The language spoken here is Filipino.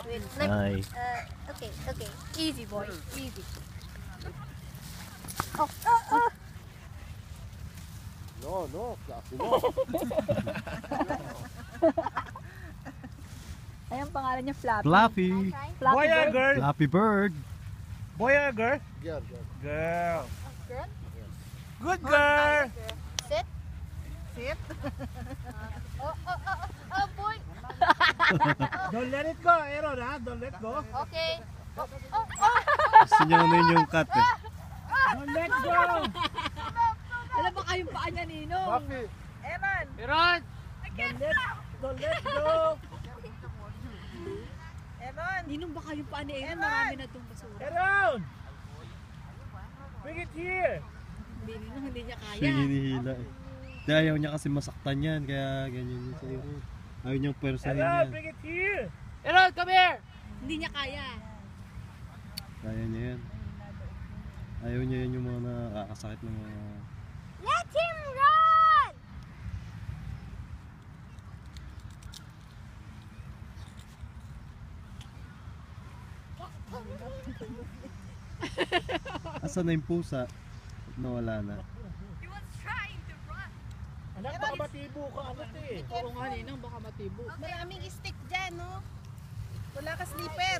Wait, Ay. okay, okay. Easy boy, easy. Oh. No, Fluffy, no. Ay, ang pangalan niya Flappy. Fluffy. Flappy Boy or bird. girl? Fluffy bird. Boy or girl? Girl. Girl. Girl? Good girl. Sit. Sit. Oh, boy. Don't let it go, Aaron, ha? Don't let go. Okay. Gusto niya ano yung cut eh. Don't let go. Alam ba kayong paa niya, Ninong? Fluffy. Eman. Aaron. Don't let go. Eman. Ninong ba kayong paa ni Aaron? Marami na itong basura. Aaron. Bring it here. Ninong hindi niya kaya. Siya hinihila eh. Di ayaw niya kasi masaktan yan, kaya ganyan yung sa'yo. Ayaw niyang persahin Aaron, yan. bring it here. Aaron, come here. Hindi niya kaya. Kaya niya yan. Ayaw niya yan yung mga nakakasakit ng mga... Let him run! Asan na yung pusa? Nawala na. He was trying to run. Anak, baka matibo ka, anak eh. Oo nga, Ninong, baka matibo. Maraming stick dyan, no? Wala ka slipper.